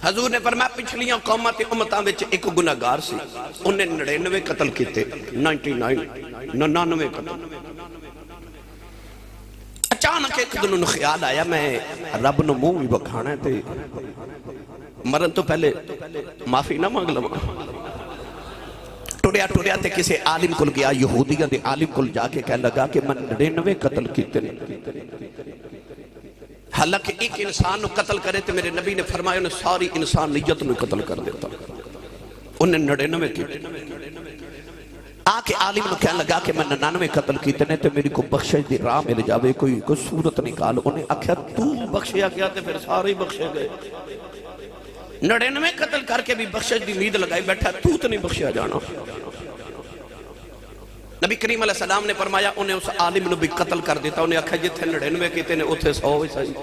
حضور نے فرمایا پچھلیاں قوماں تے امتاں وچ ایک گناہگار سی، انہیں 99 قتل کیتے، 99 قتل۔ اچانک ایک دن انہوں خیال آیا میں رب نو منہ بھی بکھانا ہے تے مرن تو پہلے معافی نہ مانگ لوں۔ ٹریا ٹریا تے کسی عالم کل گیا، یہودیاں دے عالم کل جا کے کہنے لگا کہ میں 99 قتل کیتے نے۔ حالانکہ ایک انسان نو قتل کرے تو میرے نبی نے فرمایا انہیں ساری انسانیت نو قتل کر دیتا، انہیں 99 کیتے۔ آکے عالم نو کہنے لگا کہ میں 99 قتل کیتے نے تو میری کو بخشش دی راہ مل جاوے، کوئی صورت نکال۔ انہیں آکھیا تو بخشیا گیا تے پھر سارے ہی بخشے گئے، 99 قتل کر کے بھی بخشش دی امید لگائی بیٹھا، تو نہیں بخشیا جانا۔ نبی کریم علیہ السلام نے فرمایا انہیں اس عالم نے بھی قتل کر دیتا، انہیں آکھا جتھے 99 کیتے نے اتھے 100 ہی صحیح،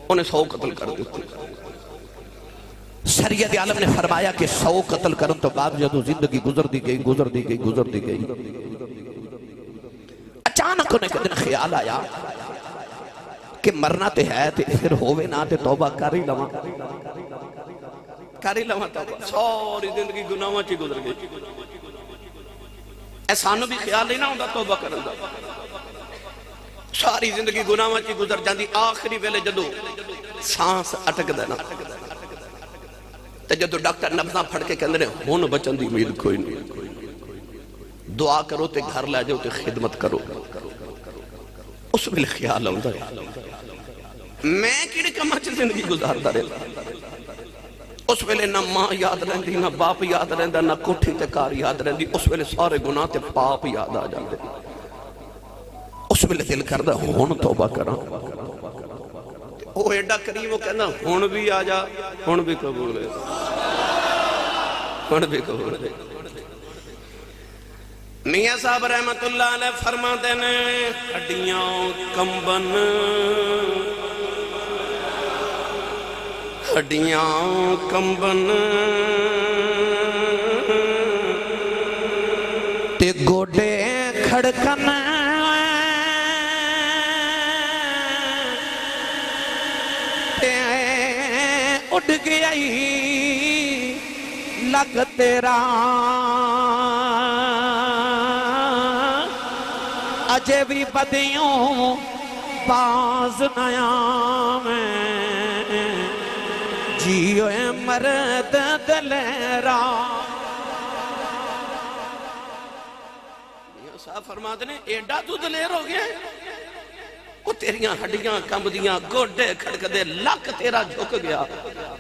انہیں 100 قتل کر دیتے۔ شریعت عالم نے فرمایا کہ 100 قتل کرن تو بعد جدو زندگی گزر دی گئی، اچانک انہیں کہ دن خیال آیا کہ مرنا تے ہے تے پھر ہووے نہ تے توبہ کر ہی لواں توبہ، ساری زندگی گناہاں چ گزر گئی۔ احسانوں بھی خیال نہیں نہ ہوتا توبہ کرن دا، ساری زندگی گناہاں چ گزر جاندی، آخری ویلے جدو سانس اٹک دینا تے جدو ڈاکٹر نبضاں پھڑ کے کہندے نے ہن بچن دی امید کوئی نہیں، دعا کرو تے گھر لے جاؤ تے خدمت کرو، اس ویلے خیال آوندا ہے میں کیڑے کماں چ زندگی گزاردا رہا۔ اس ویلے نہ ماں یاد رہندی، نہ باپ یاد رہندا، نہ کوٹھی تے کار یاد رہندی، اس ویلے سارے گناہ تے پاپ یاد آ جاندے، اس ویلے دل کردا ہن توبہ کراں۔ وہ ایڈا کریم وہ کہنا ہن بھی آ جا، ہن بھی قبول ہے، ہن بھی قبول ہے۔ میاں صاحب رحمت اللہ علیہ فرماتے ہیں ہڈیاں کمبن، ہڈیاں کمبن تے گوڈے کھڑکن، تے اٹھ گئی لگ تیرا اجے بھی بدیوں باز نیا میں جیوے مرد دلیرا۔ میاں صاحب فرماتے ہیں ایڈا تو دلیر ہو گیا، وہ تیریاں ہڈیاں کمبدیاں، گوڈے کھڑکدے، لک تیرا جھک گیا،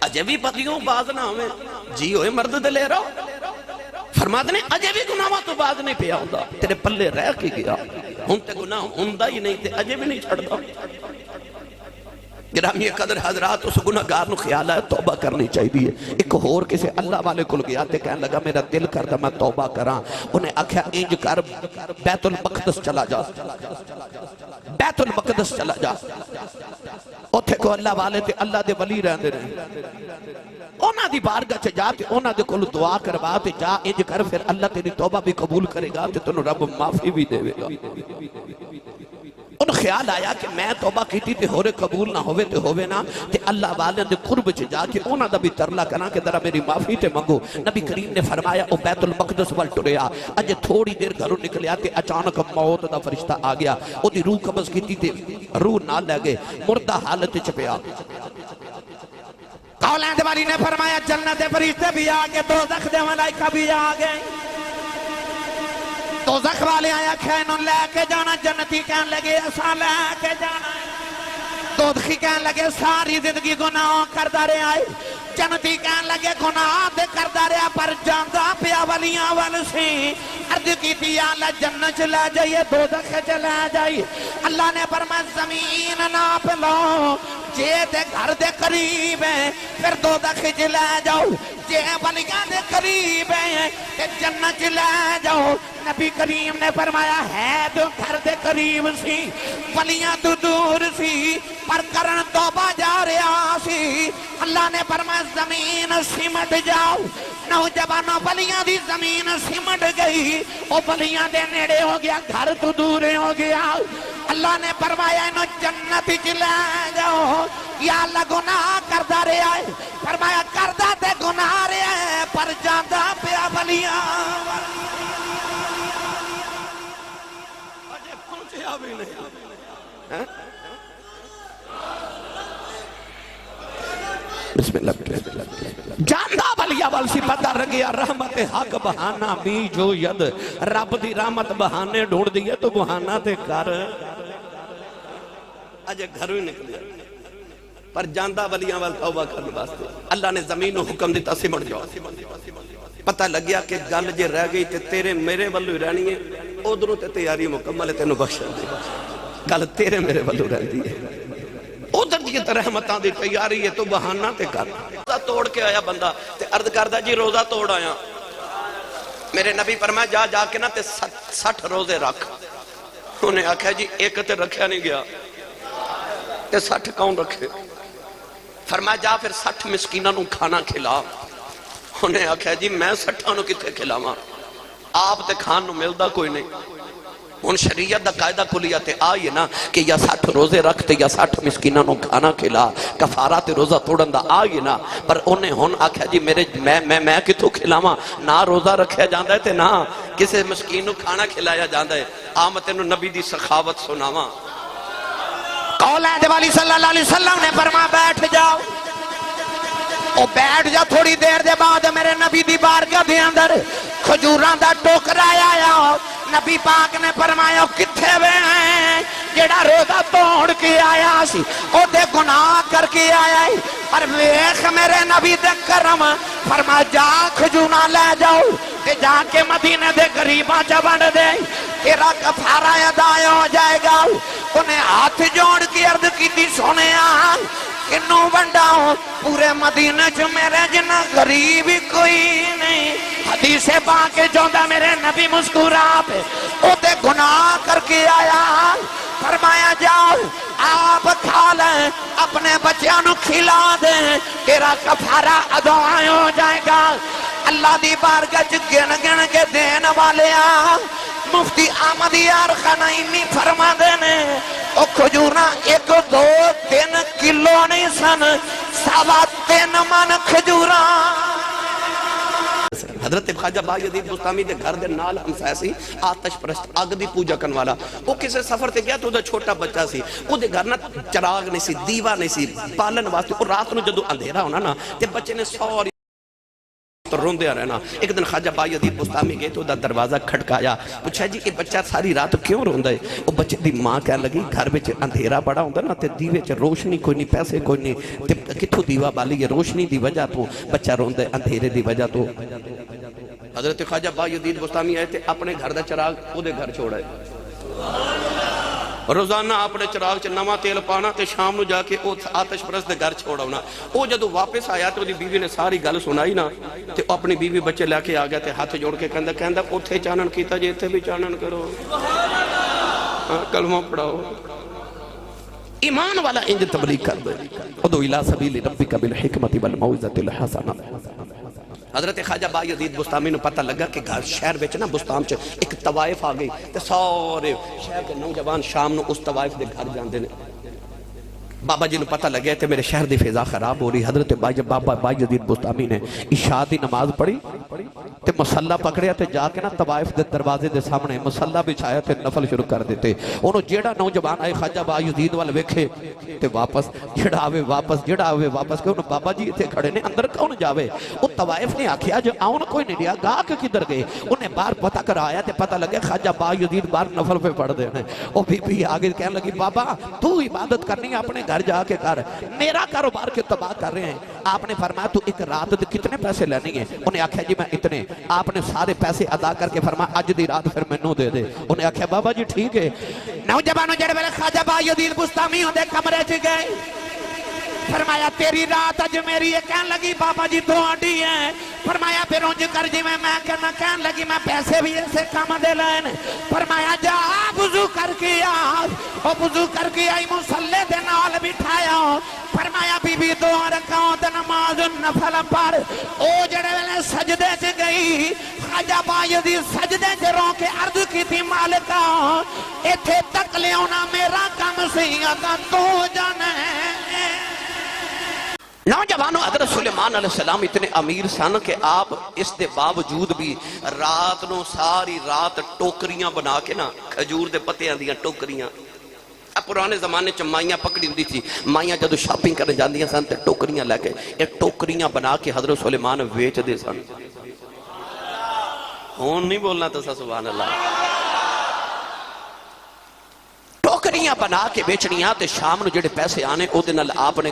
اجے بھی بدیوں باز نہ ہوئے جیوے مرد دلیرا۔ فرماتے ہیں اجے بھی گناہاں تو باز نہیں پیا ہوندا، تیرے پلے رہ کے گیا، ہن تے گناہ ہوندا ہی نہیں تے اجے بھی نہیں چھڑدا۔ گرامی قدر حضرات اس گناہگار نو خیال ہے توبہ کرنی چاہیے۔ ایک اور کسی اللہ والے کل گیا تے کہنے لگا میرا دل کردا میں توبہ کراں، انہیں آکھیا انج کر بیت المقدس چلا جا، بیت المقدس چلا جا، اتھے کو اللہ والے تے اللہ دے ولی رہندے نے، اونا دی بارگاہ چ جا تے اونا دے کول دعا کروا تے جا، انج کر پھر اللہ تیری توبہ بھی قبول کرے گا تے تینوں رب معافی بھی دے گا۔ ان خیال آیا کہ میں توبہ کیتی تے ہورے قبول نہ ہوئے تے ہوئے نہ تے اللہ والے دے قرب چ جا کے اونا دا بھی ترلا کنا کہ ذرا میری معافی تے منگو۔ نبی کریم نے فرمایا او بیت المقدس وال ٹریا، اجے تھوڑی دیر گھروں نکلیا تے اچانک موت دا فرشتہ آ گیا، او دی روح قبض کیتی تے روح نہ لے گئے، مردہ حالت چ پیا۔ اولاد والی نے فرمایا جنت فرشتے بھی آ گئے، دوزخ دے ملائکہ بھی آ گئے، دوزخ والے آیا کھینوں لے کے جانا، جنتی کہنے لگے ایسا لے کے جانا، دوزخی کہنے لگے ساری زندگی گناہ کردہ رہے آئے، جنتی کہنے لگے گناہ دے کردہ رہے پر جاندہ پیا ولیاں والسی، عرض کی تھی یا اللہ جنت چلے جائیے دوزخ چلے جائیے۔ اللہ نے فرمایا زمین ناپ لو، جے دے گھر دے قریب ہے پھر دوزخ چلے جاؤ، جے ولیاں دے قریب ہے کہ جنت چلے جاؤ۔ نبی کریم نے فرمایا ہے تو گھر دے قریب سی، ولیاں تو دور سی، پر کرن توبہ جا رہا سی۔ اللہ نے فرمایا زمین سمٹ جاؤ، نوجوانوں ولیاں دی زمین سمٹ گئی، او ولیاں دے نیڑے ہو گیا، گھر تو دور ہو گیا۔ اللہ نے فرمایا انہوں جنت چ لے جاؤ یا اللہ گناہ کردا رہا ہے فرمایا کردا تے گناہ رہا ہے پر جاندا پیا ولیاں اجے پہنچیا بھی نہیں بسم اللہ جاندا ولیاں وال سی پتہ رگیا رحمت حق بہانہ بھی جو ید رب دی رحمت بہانے ڈھونڈ دیئے تو بہانہ تے کر اجے گھروں ہی نکلے پر جاندہ ولیاں وال توبہ کرنے واسطے اللہ نے زمین و حکم دیتا سمڑ جاؤ پتہ لگیا کہ گل جے رہ گئی تے تیرے میرے والو رہنی ہے ادھروں تے تیاری مکمل ہے تینوں بخشن دے گل تیرے میرے والو رہندی ہے ادھر دی رحمتاں دی تیاری ہے تو بہانہ تے کر روزہ توڑ کے آیا بندہ تے عرض کردہ جی روزہ توڑ آیا میرے نبی فرمایا جا کے نا تے 60 روزے رکھ انہیں آکھا جی ایک تے رکھیا نہیں گیا تے 60 کون رکھے فرمایا جا پھر 60 مسکینہ نو کھانا کھلا انہیں آکھا جی میں 60 نو کتے کھلاواں آپ تے کھان نو ملدا کوئی نہیں ان شریعت دا قائدہ کلیت آئیے نا کہ یا 60 روزے رکھتے یا 60 مسکینہ نو کھانا کھلا کفارات روزہ توڑن دا آئیے نا پر انہیں ہون آکھا جی میرے میں کتوں کھلاواں نہ روزہ رکھیا جاندہ ہے تے نہ کسے مسکین نو کھانا کھلایا جاندہ ہے آمد انہوں نبی دی سخاوت سناواں قول ہے دیوالی صلی اللہ علیہ وسلم نے فرما بیٹھ جاؤ او بیٹھ جا تھوڑی دیر دے بعد میرے نبی دی بارگاہ دے اندر کھجوراں دا ٹوکرا آیا نبی پاک نے فرمایا کتھے وے ہیں جڑا روزہ توڑ کے آیا سی او دے گناہ کر کے آیا ہے پر ویخ میرے نبی دے کرم فرما جا کھجوراں لے جاؤ کہ جا کے مدینے دے غریباں چا بڑھ دے تیرا کفارہ ادا ہو جائے گا انہیں ہاتھ جوڑ کی عرض کی تھی سونے آن کنوں بنڈاؤں پورے مدینہ جو میرے جنہ غریب کوئی نہیں حدیث پاک جوندہ میرے نبی مسکورا پہ او تے گناہ کر کے آیا فرمایا جاؤ آپ کھا لیں اپنے بچیاں نو کھلا دیں تیرا کفارہ ادا ہو جائے گا اللہ دی بارگاہ گن گن کے دین والے مفتی احمد یار خنائمی فرما دینے او کھجورا 1-2-3 کلو نہیں سن 3.25 من کھجورا حضرت خواجہ بایزید بستامی دے گھر دے نال ہمسایہ سی آتش پرست اگ دی پوجا کرن والا وہ کسے سفر تے گیا تو دا چھوٹا بچہ سی وہ دے گھر نا چراغ نہیں سی دیوا نہیں سی پالن واسطے اور رات نو جدو اندھیرا ہونا نا تے بچے نے سوری تو روندے رہنا ایک دن خواجہ بایزید بستامی گئے تو دا دروازہ کھٹکایا پوچھا جی یہ بچہ ساری رات کیوں روندا ہے وہ بچے دی ماں کہنے لگی گھر وچ اندھیرا بڑا ہوندا نا تے دیوے چ روشنی کوئی نہیں پیسے کوئی نہیں تے کتھوں دیوا بالی ہے روشنی دی وجہ تو بچہ روندا ہے اندھیرے دی وجہ تو حضرت خواجہ بایزید بستامی آئے تھے اپنے گھر دا چراغ او دے گھر چھوڑا ہے روزانہ اپنے چراغ چ نواں تیل پانا تے شام نو جا کے او آتش پرست دے گھر چھوڑا ہونا او جدو واپس آیا تے دی بیوی نے ساری گل سنائی نا تے اپنی بیوی بچے لے کے آ گیا تے ہاتھ جوڑ کے کہندا اوتھے چانن کیتا جے ایتھے بھی چانن کرو کلمہ پڑھاؤ ایمان والا انج تبلیغ کر دے ادعو الی سبیل ربک بالحکمت والموعظۃ الحسنہ حضرت خواجہ بایزید بستامی نے پتہ لگا کہ گھر شہر بیچ نا بستام چ ایک طوائف آ گئی تے سارے شہر کے نوجوان شام نو اس طوائف دے گھر جاندے نے بابا جی نے پتہ لگیا تے میرے شہر دی فضا خراب ہو رہی حضرت بابا بایزید بستامی نے عشاء دی نماز پڑھی تے مسلح پکڑیا تے جا کے نا طوائف دے دروازے دے سامنے مسلح بچھایا تے نفل شروع کر دیتے انہوں جیڑا نوجوان آئے خواجہ بایزید والے ویکھے تے واپس جیڑا آوے واپس کہ انہوں بابا جی اتھے کھڑے نے اندر کون جاوے وہ طوائف نے آکھیا جو آؤن کوئی نہیں لیا گا کہ کدھر گئے انہیں بار پتہ کر آیا تے پتہ لگے خواجہ بایزید بار نفل پہ پڑھ دینے وہ بھی آگے کہنے لگی بابا تو عبادت کرنی اپنے گھر جا کے کر میرا کاروبار کے تباہ کر رہے ہیں آپ نے فرمایا تو ایک رات کتنے پیسے لینے ہیں انہیں آکھیا جی میں اتنے آپ نے سارے پیسے ادا کر کے فرمایا اج دی رات پھر مینوں دے دے انہیں آکھیا بابا جی ٹھیک ہے نوجوانوں جڑے ویلے خواجہ بایزید بستامی ہوندے کمرے چ گئے فرمایا تیری رات اج میری ہے کہنے لگی بابا جی تہاڈی ہے فرمایا پھر انج کر جی میں کہنے لگی میں پیسے بھی ایسے کام دے لین فرمایا جا وضو کر کے آ او وضو کر کے آئی مصلی دے نال بٹھایا فرمایا بی بی 2 رکعت نماز نفل پر او جڑے ویلے سجدے چ گئی راجہ بایزی سجدے جروں کے عرض کی تھی مالکہ ایتھے تک لے ہونا میرا کم سی ادا تو جانے نوجوانوں حضرت سلیمان علیہ السلام اتنے امیر سن کہ آپ اس دے باوجود بھی رات نو ساری رات ٹوکریاں بنا کے نا کھجور دے پتے آندیاں ٹوکریاں پرانے زمانے چ مائیاں پکڑی ہوندی تھی مائیاں جدو شاپنگ کرنے جاندیاں سن تے ٹوکریاں لے کے یہ ٹوکریاں بنا کے حضرت سلیمان ویچ دے سن ہون نہیں بولنا تو سبحان اللہ ٹوکریاں بنا کے بیچنیاں تے شام نو جڑے پیسے آنے او دے نال آپ نے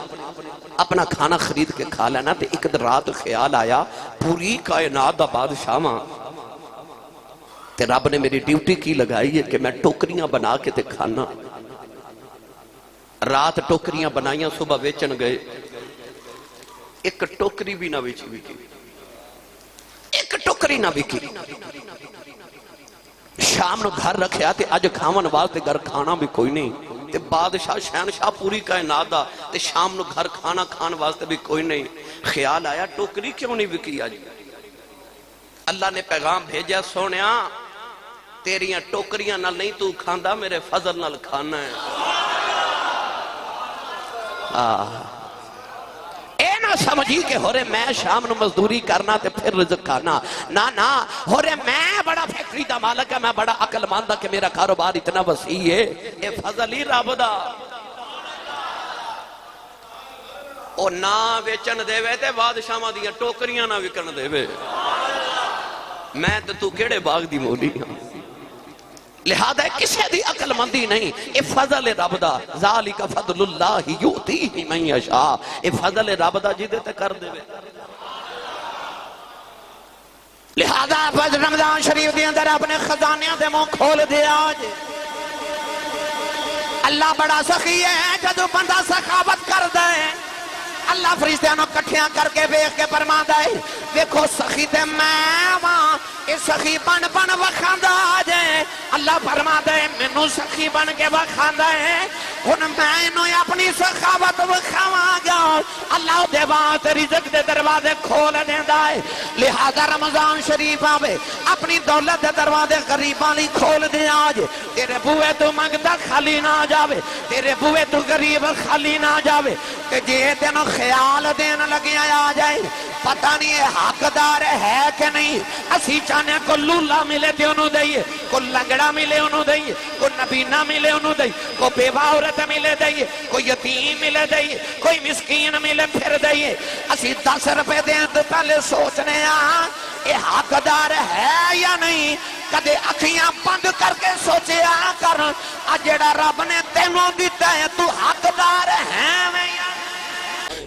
اپنا کھانا خرید کے کھا لینا تے ایک رات خیال آیا پوری کائنات دا بادشاہ ماں تے رب نے میری ڈیوٹی کی لگائی ہے کہ میں ٹوکریاں بنا کے تے کھانا رات ٹوکریاں بنائیاں صبح ویچن گئے ایک ٹوکری بھی نہ ویچی ایک ٹوکری نہ وکی شام نو گھر رکھیا تے اج کھاون واسطے گھر کھانا بھی کوئی نہیں تے بادشاہ شہنشاہ پوری کائنات دا تے شام نو گھر کھانا کھان واسطے بھی کوئی نہیں خیال آیا ٹوکری کیوں نہیں وکی آج اللہ نے پیغام بھیجا سونیا تیریاں ٹوکریاں نال نہیں تو کھاندا میرے فضل نال کھانا ہے اے نہ سمجھی کہ ہو رہے میں شام نو مزدوری کرنا تے پھر رزق کھانا نا ہو رہے میں بڑا فیکٹری دا مالک ہے میں بڑا عقل ماندا کہ میرا کاروبار اتنا وسیع ہے اے فضل ہی رب دا او نہ ویچن دے وے تے بادشاہاں دیاں ٹوکریاں نہ وکن دے وے میں تے تو کیڑے باغ دی مولی ہاں لہذا کسی دی عقل مندی نہیں اے فضل رب دا ذالک فضل اللہ یؤتیہ من یشاء اے فضل رب دا جدے تے کر دے لہذا رمضان شریف دی اندر اپنے خزانیاں دے منہ کھول دیا جے اللہ بڑا سخی ہے جدو بندہ سخاوت کر دے اللہ فرشتیانوں کٹھیاں کر کے بیخ کے فرماندا ہے دیکھو سخی تے میں وہاں اس سخی بن وکھاندا جے اللہ فرماندا ہے مینوں سخی بن کے وکھاندا ہے ہن میں انہوں اپنی سخاوت وکھاواں گا اللہ دے واسطے رزق دے دروازے کھول دیندا ہے لہذا رمضان شریف آوے اپنی دولت دے دروازے غریباں لئی کھول دیا جے تیرے بوئے تو منگدا خالی نہ جاوے تیرے بوئے تو غریب خالی نہ جاوے کہ جے تینوں خیال دین لگیا آ جائے پتہ نہیں ہے حقدار ہے کہ نہیں اسی چاہنے کو لولا ملے تے انہوں دئیے کو لنگڑا ملے انہوں دئیے کو نبینہ ملے انہوں دئیے کو بیوہ عورت ملے دئیے کو یتیم ملے دئیے کوئی مسکین ملے پھر دئیے اسی 10 روپے دیں تو پہلے سوچنے یہ حقدار ہے یا نہیں کدے اکھیاں بند کر کے سوچے کر جیڑا رب نے تینوں دیتا ہے تو حقدار ہے میں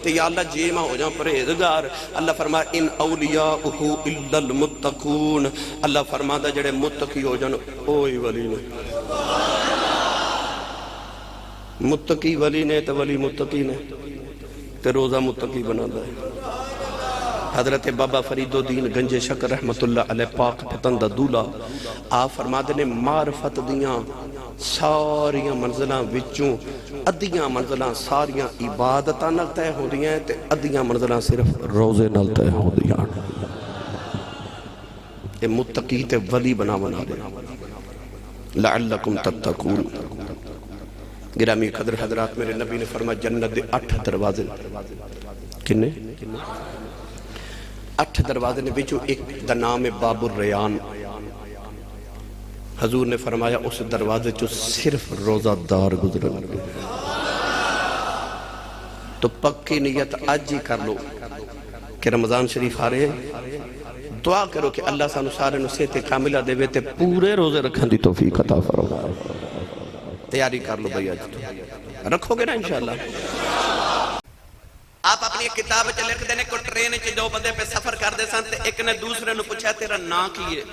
یا اللہ جی میں ہو جاؤں پرہیزگار اللہ فرمائے ان اولیاؤہو الا المتقون اللہ فرماتا جڑے متقی ہو جاؤں اوہی ولی نے متقی ولی نے تو ولی متقی نے تے روزہ متقی بنا دائے حضرت بابا فرید الدین گنج شکر رحمت اللہ علیہ پاک پتندہ دولا آپ فرماتے نے معرفت دیاں ساریاں منزلہ وچوں ادیاں منزلہ ساریاں عبادتاں نال طے ہو دیاں تے ادیاں منزلہ صرف روزے نال طے ہو دیاں اے متقی تے ولی بنا دے لعلکم تتقون گرامی قدر حضرات میرے نبی نے فرمایا جنت دے 8 دروازے کنے 8 دروازے نے بچو ایک دا نام باب الریان حضور نے فرمایا اس دروازے جو صرف روزہ دار گزرن تو پکی نیت آج ہی کر لو کہ رمضان شریف آ رہے ہیں دعا کرو کہ اللہ سانو سارے نصیحت کاملہ دے وے تے پورے روزے رکھن دی توفیق عطا فرمائے تیاری کر لو بھئی آج رکھو گے نا انشاءاللہ آپ اپنی ایک کتاب چ لکھ دینے کو ٹرین چ دو بندے پہ سفر کر دے سن تے ایک نے دوسرے نے پوچھا تیرا نام کی ہے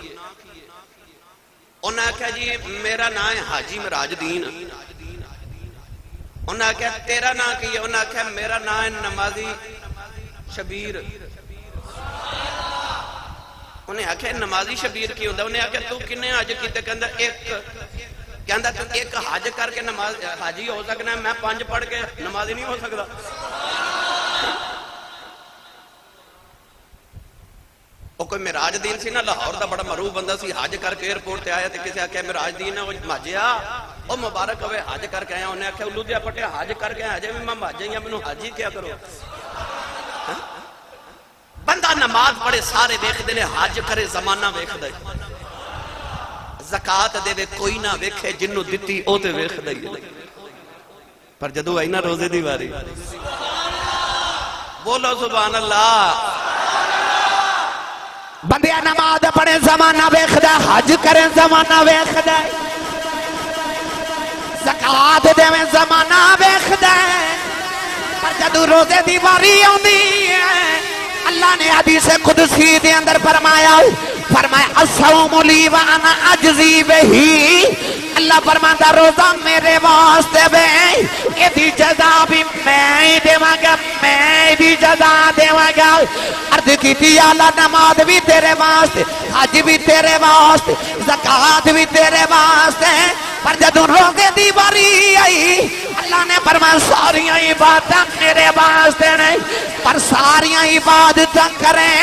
انہوں نے کہا جی میرا نام ہے حاجی مراج دین انہوں نے کہا تیرا نام کی ہے انہوں نے کہا میرا نام ہے نمازی شبیر انہیں کہا نمازی شبیر کی ہوندہ انہیں کہا تو کنے حج کیتے کہندہ ایک کہندہ تو ایک حج کر کے حاجی ہو سکنا ہے میں 5 پڑھ کے نمازی نہیں ہو سکتا وہ کوئی مراج دین سی نا، لاہور دا بڑا معروف بندہ سی، حج کر کے ایئرپورٹ تے آیا تے کسے آکھیا مراج دین ہے، وہ ماجیا او مبارک ہوئے حج کر کے آیا، انہیں آکھیا الو دیا پٹیا حج کر کے آیا جے میں ماجے یا مینوں حج ہی کیا کرو۔ بندہ نماز پڑھے سارے ویکھدے نے، حج کرے زمانہ ویکھدا ہے، زکات دے کوئی نہ ویکھے، جنوں دتی او تے ویکھدا ہی، پر جدوں آئی نا روزے دی واری، بولو سبحان اللہ، بندے نماز پڑھے زمانہ ویکھدا، حج کرے زمانہ ویکھدا، زکات دے زمانہ ویکھدا، پر جدوں روزے دی واری آوندی ہے اللہ نے حدیث قدسی دے اندر فرمایا الصوم لی وانا اجزی بہی، اللہ فرماتا روزہ میرے واسطے بے، یہ دی جزا بھی میں دیواں گا، میں بھی جزا دیواں گا۔ عرض کی تھی اللہ نماز بھی تیرے واسطے، حج بھی تیرے واسطے، زکات بھی تیرے واسطے، پر جدوں روزے دی واری آئی اللہ نے فرمایا ساریاں عبادتاں میرے واسطے نہیں، پر ساریاں عبادتاں کریں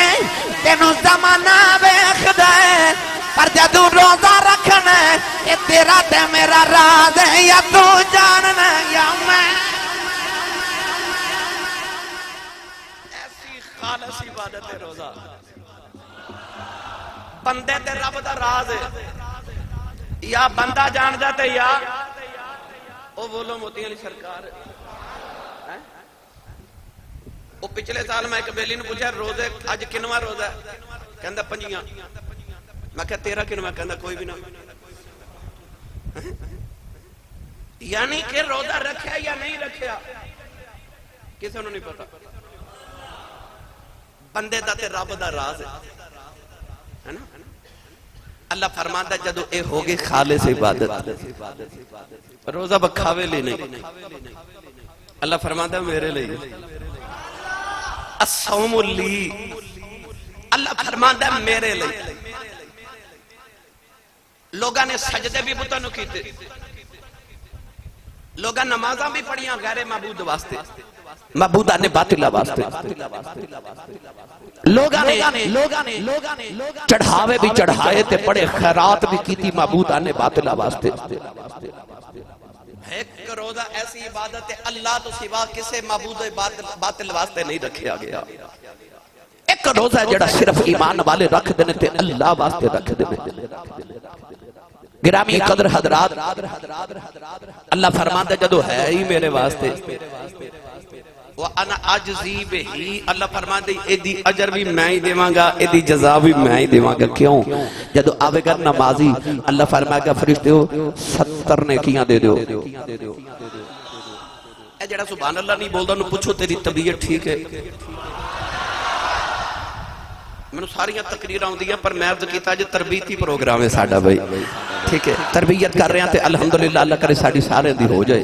تینوں زمانہ ویکھدا ہے، پر جدوں روزہ رکھنا ہے یہ تیرا تے میرا راز ہے، یا تو جاننا یا میں۔ ایسی خالص عبادت ہے روزہ، بندے تے رب دا راز ہے، یا بندہ جان جاتے یا او بولو موتی علی سرکار۔ وہ پچھلے سال میں ایک بیلی نے پوچھا روزے اج کنواں روزہ ہے، کہندا پنجیاں، میں کہا تیرا کنواں، کہندا کوئی بھی نہ، یعنی کہ روزہ رکھیا یا نہیں رکھیا کسے نوں نہیں پتا، بندے دا تے رب دا راز ہے نا۔ اللہ فرماندا جدو اے ہوگی خالص عبادت، روزہ بکھاوے لی نہیں، اللہ فرماندا میرے لئی الصوم لی، اللہ فرماندا میرے لئی۔ لوگاں نے سجدے بھی بتاں نوں کیتے، لوگاں نمازاں بھی پڑھیاں غیر معبود واسطے، معبودہ نے باطلہ واسطے، لوگاں نے چڑھاوے بھی چڑھائے تے پڑے، خیرات بھی کیتی معبودہ نے باطلہ واسطے۔ ایک روزہ ایسی عبادت ہے اللہ تو سوا کسے معبود باطل واسطے نہیں رکھیا گیا، ایک روزہ جڑا صرف ایمان والے رکھ دینے تے اللہ واسطے رکھ دینے۔ گرامی قدر حضرات، اللہ فرماتا جدو ہے ہی میرے واسطے، وَأَنَا عَجْزِي بِهِ، اللہ فرماتا ایدی اجر بھی میں ہی دیواں گا، ایدی جزا بھی میں ہی دیواں گا۔ کیوں؟ جدو آوے گا نمازی اللہ فرمائے گا فرشتے ہو 70 نیکیاں دے دیو۔ اے جڑا سبحان اللہ نہیں بولدا انہوں پوچھو تیری طبیعت ٹھیک ہے؟ میں نے ساریاں تقریراں ہوں دیا، پر میں عرض کیتا جو تربیتی پروگرام ہے ساڑھا بھائی، ٹھیک ہے تربیت کر رہے ہیں تے الحمدللہ اللہ کرے ساڑھی سارے دی ہو جائے۔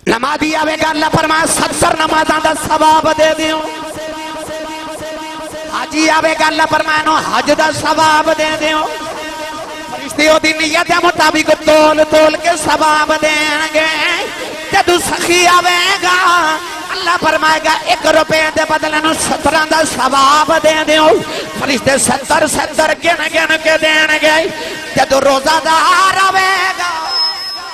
نمازی آوے گا اللہ فرمائے 70 نمازاں دا ثواب دے دیو، حاجی آوے گا اللہ فرمائے نو حج دا ثواب دے دیو، فرشتیوں دی نیت مطابق تول تول کے ثواب دیں گے۔ جدو سخی آوے گا اللہ فرمائے گا 1 روپے دے بدلے نو 17 دا ثواب دے دیو، فرشتے 70 گن گن کے دیں گے۔ جدو روزہ دار آوے گا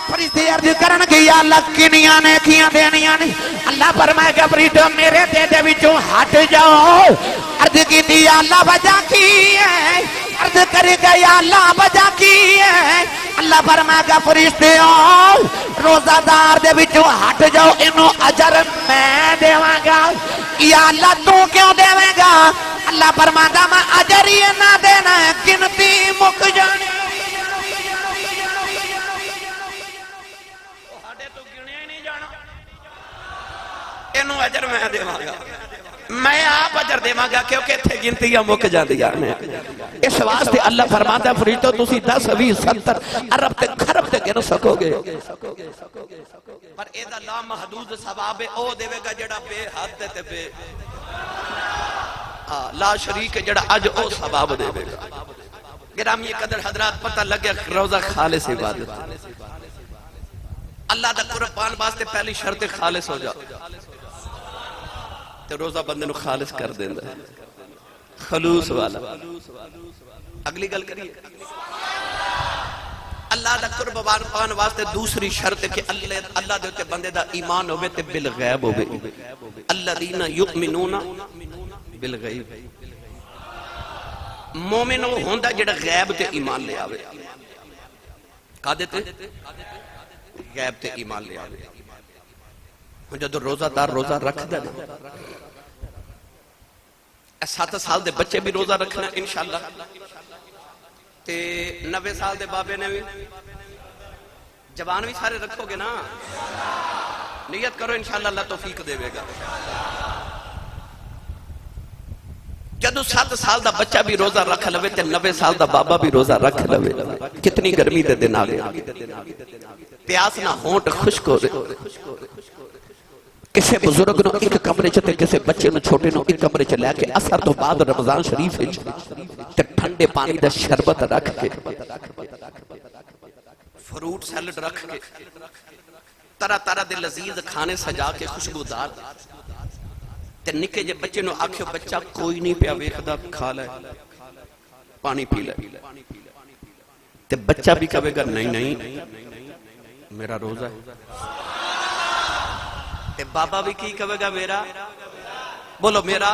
فرشتے عرض کرن گے یا اللہ کنیاں نے کیاں دینیاں نے، اللہ فرمائے گا فرشتے میرے دے دے وچوں ہٹ جاؤ۔ عرض کی دی یا اللہ وجہ کی ہے، عرض کرے گا یا اللہ وجہ کی ہے، اللہ فرمائے گا فرشتیوں روزہ دار دے وچوں ہٹ جاؤ، انہوں اجر میں دیواں گا۔ یا اللہ تو کیوں دیویں گا؟ اللہ فرمائے گا میں اجر یہ نہ دینا ہے، گنتی مک جانی۔ انہوں اجر میں دیواں گا، میں آپ اجر دیواں گا، کیونکہ تھے گنتیاں مک جان دیا۔ اس واسطے اللہ فرماتا ہے فرشتوں تسی 10 20 70 ارب تے خرب تے گن سکو گے، پر ایدہ لا محدود ثواب او دے گا جڑا بے حد تے بے لا شریک جڑا اج او ثواب دے گا۔ گرامی قدر حضرات پتہ لگے روزہ خالص عبادت، اللہ دا قربان واسطے پہلی شرط خالص ہو جا تے روزہ بندے نو خالص کر دیندہ ہے۔ خلوص والا. اگلی گل کریے. اللہ دا قرب پان واسطے دوسری شرط ہے کہ اللہ دے تے بندے دا ایمان ہوئے تے بالغیب ہوئے. الذین یؤمنون بالغیب. مومن وہ ہوندا جڑا غیب تے ایمان لے آوے. کا دیتے غیب تے ایمان لے آوے. جدو روزہ دار روزہ رکھ دے نا 7 سال دے بچے بھی روزہ رکھنا انشاءاللہ تے 90 سال دے بابے نے بھی جوان بھی سارے رکھو گے نا. نیت کرو انشاءاللہ اللہ توفیق دے گا. جدو 7 سال دا بچہ بھی روزہ رکھ لوے تے 90 سال دا بابا بھی روزہ رکھ لوے. کتنی گرمی دے دن آگے پیاس نہ ہونٹ خشک ہو رہے. کسے بزرگ نو ایک کمرے چتے کسے بچے نو چھوٹے نو ایک کمرے چلے کے اثر تو بعد رمضان شریف تے ٹھنڈے پانی دا شربت رکھ کے فروٹ سیلڈ رکھ کے طرح طرح دے لذیذ کھانے سجا کے خوشبودار تے نکے جے بچے نو آکھو بچہ کوئی نہیں پیا ویکھدا کھا لے پانی پی لے تے بچہ بھی کہے گا نہیں نہیں میرا روزہ ہے. تے بابا بھی کی کہے گا میرا بولو میرا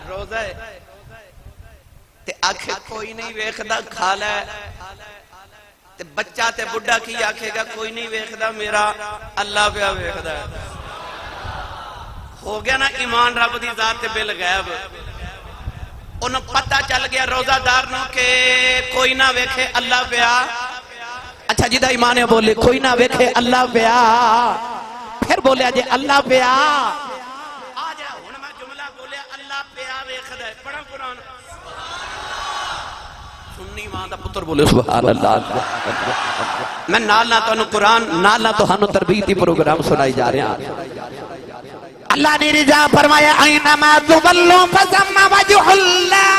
روزہ ہے. تے آکھے کوئی نہیں ویکھدا کھا لے تے بچہ تے بڑھا کی آکھے گا کوئی نہیں ویکھدا میرا اللہ پیا ویکھدا ہے. ہو گیا نا ایمان رب دی ذات تے بالغیب. انہوں پتہ چل گیا روزہ دار نو کہ کوئی نہ ویکھے اللہ پیا. اچھا جدہ ایمان ہے بولے کوئی نہ ویکھے اللہ پیا. پھر بولے جے اللہ پیا آجا ہون میں جملہ بولے اللہ پیا ویکھدا ہے. پڑھا قرآن سنی ماں دا پتر بولے سبحان اللہ. میں نال نہ تو قرآن نال نہ تو ہنو تربیتی پروگرام سنائی جا رہے ہیں. اللہ نے رضا فرمایا اینما تولوا فثم وجہ اللہ.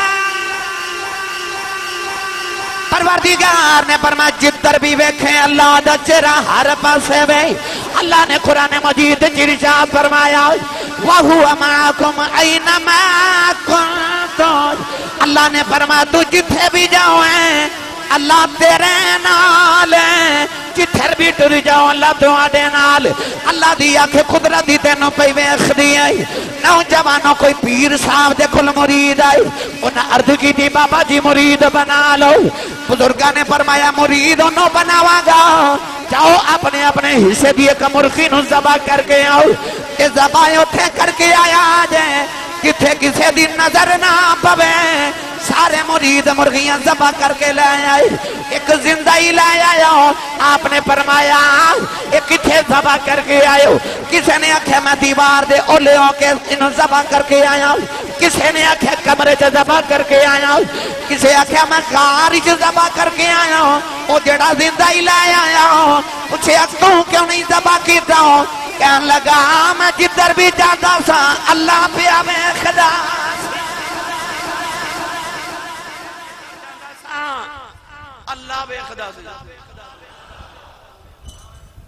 پروردگار نے فرمایا جدھر بھی ویکھیں اللہ دا چہرہ ہر پاسے وے. اللہ نے قرآن مجید ارشاد فرمایا وَهُوَ مَعَكُمْ أَيْنَمَا كُنتُمْ. اللہ نے فرمایا تو جتھے بھی جاؤ ہیں اللہ تیرے نال ہے. جتھر بھی ٹر جاؤ اللہ تواڈے نال. اللہ دی آنکھ قدرتی تینوں پئی ویکھ دی ہے. نوجوانوں کوئی پیر صاحب دے کول مرید آئی انہاں عرض کی دی بابا جی مرید بنا لو. بزرگاں نے فرمایا مرید انہوں بناواں گا جاؤ اپنے اپنے حصے دی ایک مرغی نو ذبح کر کے آؤ. کہ ذبح اوتھے کر کے آیا جائے کتھے کسے دی نظر نہ پوے. سارے مرید مرغیاں ذبح کر کے لے آئے. ایک زندہ ہی لے آیا. آپ نے فرمایا ایک کتھے ذبح کر کے آئے ہو. کسے نے آکھے میں دیوار دے اولے ہو کے انہوں ذبح کر کے آیا ہوں. کسے نے آکھے کمرے سے ذبح کر کے آیا ہوں. کسے آکھے میں کاری سے ذبح کر کے آیا ہوں. وہ جڑا زندہ ہی لے آیا ہوں پوچھے تو کیوں نہیں ذبح کیتا ہوں. کہنے لگا میں جدھر بھی جاتا سا اللہ پیا ویکھدا. اللہ ویکھدا سی.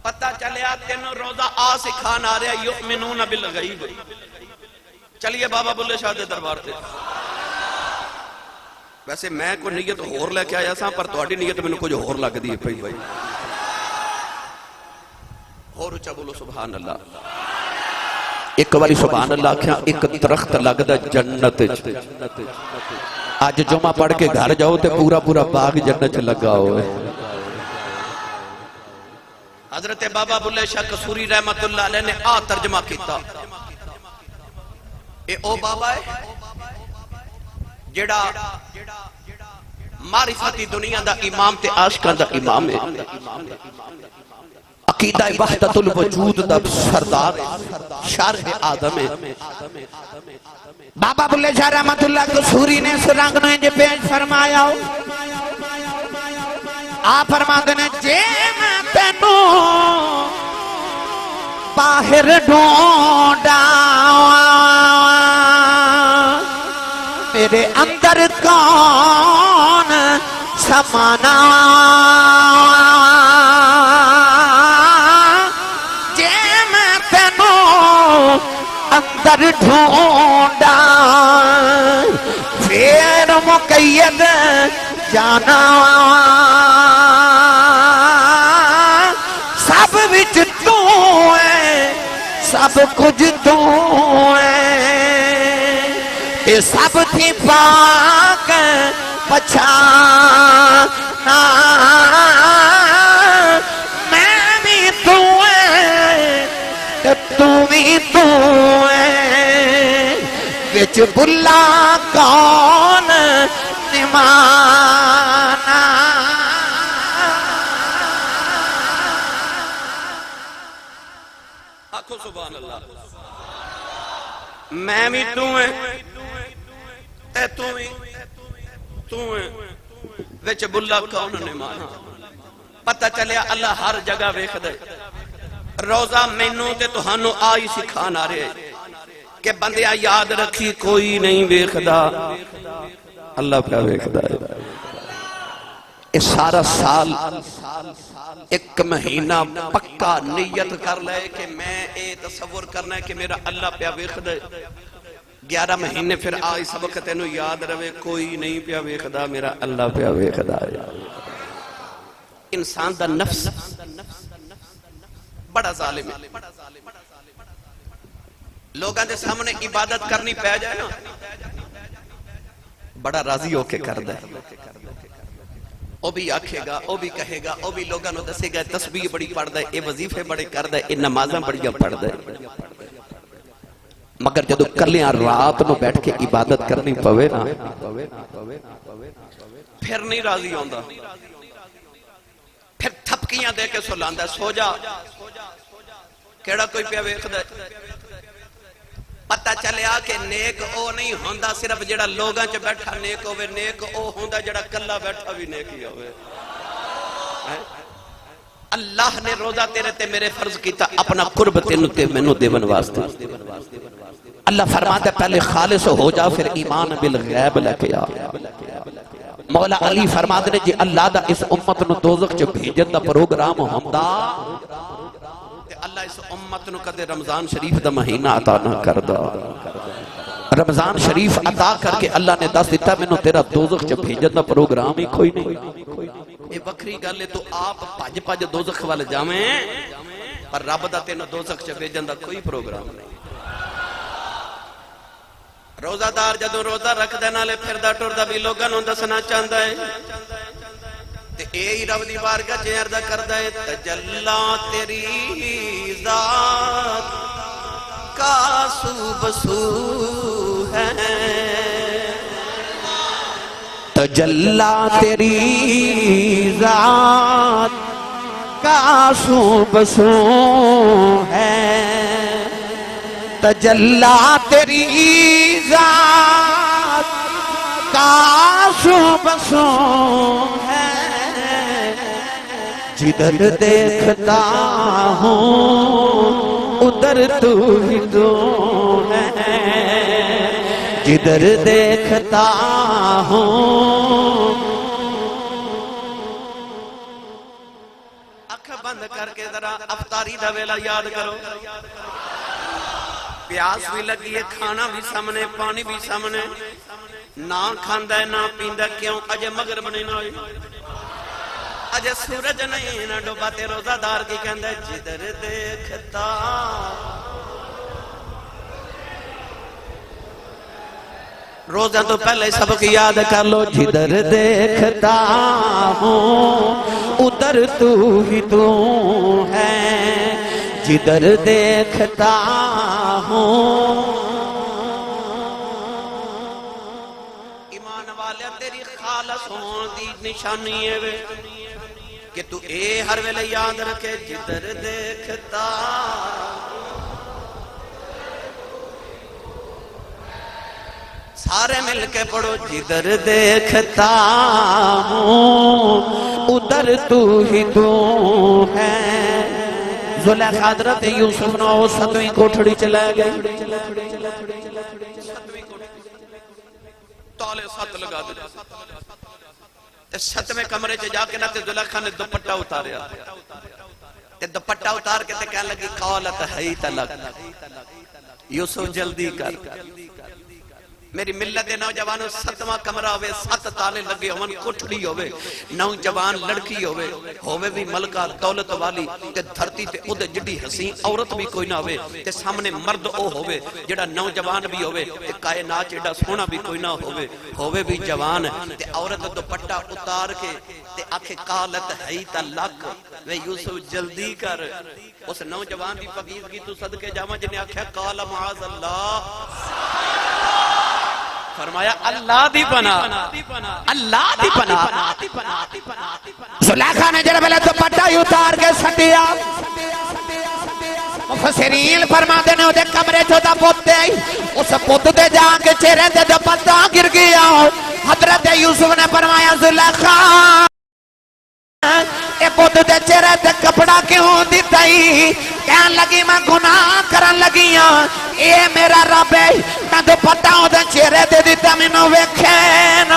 پتہ چلیا تینوں روزہ آ سکھان آ رہا یؤمنون بالغیب. چلیے بابا بلے شاہ دے دربار تے. ویسے میں کوئی نیت ہور لے کے آیا سا پر تہاڈی نیت مینوں کچھ ہور لگدی ہے پئی بھائی. اور اچھا بولو سبحان اللہ. ایک باری سبحان اللہ کیا ایک درخت لگدا جنت وچ. آج جمعہ پڑھ کے گھر جاؤ تے پورا پورا باغ جنت لگا ہوئے. حضرت بابا بلے شاہ قصوری رحمت اللہ علیہ نے ترجمہ کیتا. اے او بابا ہے جڑا معرفتی دنیا دا امام تے عاشقاں دا امام ہے. عقیدہ وحدت الوجود دا سردار شارح آدم ہے. بابا بلے شاہ رحمت اللہ قصوری نے اس رنگ نے جو پیش فرمایا آپ فرماتے ہیں جے میں تینوں باہر ڈھونڈا میرے اندر کون سمانا. جے میں تینوں کر ڈھونڈا پھر مقید جانا سب وچ تو ہے سب کچھ تو ہے یہ سب تھی پاک پچھانا میں بھی تو ہے تو بھی تو ہے وچ بلا کون نمانا آنکھوں سبحان اللہ میں بھی تو ہے تے تو بھی تو ہے وچ بلا کون نمانا پتہ چلیا اللہ ہر جگہ ویکھ دے روزہ مینوں تے تہانوں آئی سکھان آ رہے کہ بندیا یاد رکھی کوئی نہیں ویکھدا اللہ پہ ویکھدا ہے اس سارا سال ایک مہینہ پکا نیت کر لے کہ میں اے تصور کرنا ہے کہ میرا اللہ پہ ویکھدا ہے 11 مہینے پھر آئی سبق تینوں یاد رہے کوئی نہیں پہ ویکھدا میرا اللہ پہ ویکھدا ہے انسان دا نفس بڑا ظالم ہے لوگاں دے سامنے عبادت کرنی پہ جائے نا بڑا راضی ہو کے کر دے او بھی آکھے گا او بھی کہے گا او بھی لوگاں نو دسے گا تسبیح بڑی پڑھ دے اے وظیفے بڑے کر دے اے نمازاں بڑیاں پڑھ دے مگر جدو کلیاں رات نو بیٹھ کے عبادت کرنی پوے نا پھر نہیں راضی ہوندا پھر تھپکیاں دے کے سلاندہ سو جا کیڑا کوئی پیا ویکھدا پتہ چلیا کہ نیک او نہیں ہوندا صرف جڑا لوگاں چ بیٹھا نیک ہوئے نیک او ہوندا جڑا کلا بیٹھا بھی نیک ہی ہوئے اللہ نے روزہ تیرے تے میرے فرض کیتا اپنا قرب تینوں تے مینوں دیون واسطے اللہ فرماتا ہے پہلے خالص ہو جا پھر ایمان بالغیب لے کے آ مولا علی فرماتے نے جی اللہ دا اس امت نو دوزخ چ بھیجن دا پروگرام ہوندا تے اللہ اس امت نو کدے رمضان شریف دا مہینہ عطا نہ کردا رمضان شریف عطا کر کے اللہ نے دس دیتا مینوں تیرا دوزخ چ بھیجن دا پروگرام ہی کوئی نہیں یہ وکری گل ہے تو آپ پج پج دوزخ والے جاویں پر رب دا تینوں دوزخ چ بھیجن دا کوئی پروگرام نہیں روزہ دار جدو روزہ رکھ دے نالے پھردا ٹردا بھی لوگاں نوں دسنا چاہندا ہے تے اے ہی رب دی بارگاہ چ عرض کردا ہے تجلا تیری ذات کا سو بسو ہے تجلا تیری ذات کا سو بسو ہے تجلا تیری ذات کا سو بسو ہے جدھر دیکھتا ہوں ادھر تو ہی تو ہے جدھر دیکھتا ہوں اکھ بند کر کے ذرا افطاری دا ویلا یاد کرو پیاس بھی لگی ہے کھانا بھی سامنے پانی بھی سامنے نہ کھاندا ہے نہ پیندا کیوں اجے مغرب نہیں نہ ہوئی اجے سورج نہیں نہ ڈوبا تے روزہ دار کی کہندا ہے جدھر دیکھتا روزہ تو پہلے سبق یاد کر لو جدھر دیکھتا ہوں ادھر تو ہی تو ہے جدھر دیکھتا ہوں ایمان والے تیری خالص ہون دی نشانی ہے وے کہ تو اے ہر ویلے یاد رکھے جدھر دیکھتا سارے مل کے پڑھو جدھر دیکھتا ہوں ادھر تو ہی تو ہے زلیخا حضرت یوسف نو 7ویں کوٹھڑی چلے گئے تالے 7 لگا دے 7ویں کمرے چ جا کے نہ تے زلیخا نے دوپٹہ اتاریا تے دوپٹہ اتار کے تے کہنے لگی قالت حیت لک یوسف جلدی کر میری ملت دے نوجوانوں 7واں کمرہ ہوئے 7 تالے لگے ہون کٹھڑی ہوئے نوجوان لڑکی ہوئے بھی ملکہ دولت والی تے دھرتی تے ادھے جڑی حسین عورت بھی کوئی نہ تے سامنے مرد او جڑا نوجوان بھی تے کائنات جڑا سونا بھی کوئی نہ ہوئے بھی جوان تے عورت دوپٹہ اتار کے تے آکھے قالت حیت لک وے یوسف جلدی کر اس نوجوان دی پاکیزگی تو صدقے جاواں جنہیں آکھے قال معاذ اللہ فرمایا اللہ دی پناہ اللہ دی پناہ زلیخا نے جڑے بلے دوپٹہ اتار کے سٹیا مفسرین فرما دینے ہو دے کمرے جو دا پوت دے اس پوت دے جا کے چہرے دے دوپٹہ گر گیا حضرت یوسف نے فرمایا زلیخا اے پوت دے چہرے دے کپڑا کیوں دیتا ہی کہن لگی میں گناہ کرن لگیاں اے میرا رب ہے میں دوپٹہ ہوں دے چہرے دے دیتا منو ویکھین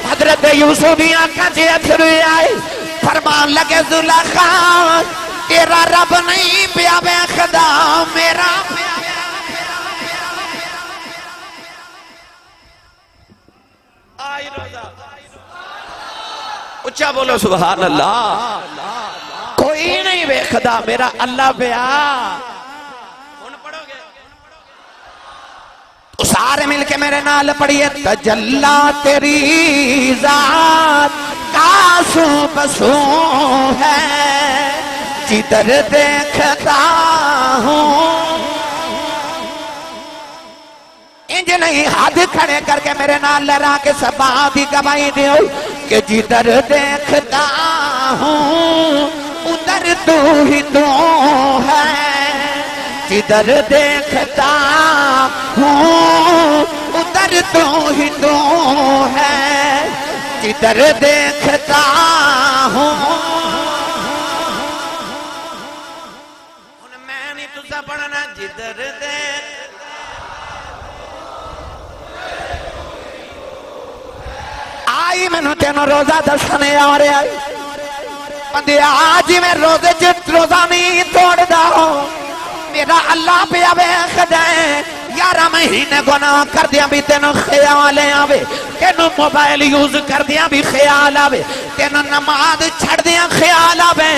حضرت یوسف بھی آنکھا جی اتھروی آئی فرمان لگے زلیخا تیرا رب نہیں پیا بے خدا میرا آئی روزہ اچھا بولو سبحان اللہ کوئی نہیں بے خدا میرا اللہ پیا سارے مل کے میرے نال پڑھئے تجلا تیری ذات کاسو بسو ہے جدھر دیکھتا ہوں انج نہیں ہاتھ کھڑے کر کے میرے نال لڑا کے سبا بھی گواہی دیو کہ جدھر دیکھتا ہوں ادھر تو ہی تو ہے جدھر دیکھتا ہوں ادھر تو ہی تو ہے جدھر دیکھتا ہوں میں نہیں تجھا پڑھنا جدھر دیکھ آئی میں نے تینوں روزہ دسنے آ رہے آئی بندے آج میں روزے جت روزہ نہیں توڑ داؤ میرا اللہ پہ آوے خدائیں 11 مہینے گناہ کر دیا بھی تینوں خیال آوے تینوں موبائل یوز کر دیا بھی خیال آوے تینوں نماز چھڑ دیا خیال آوے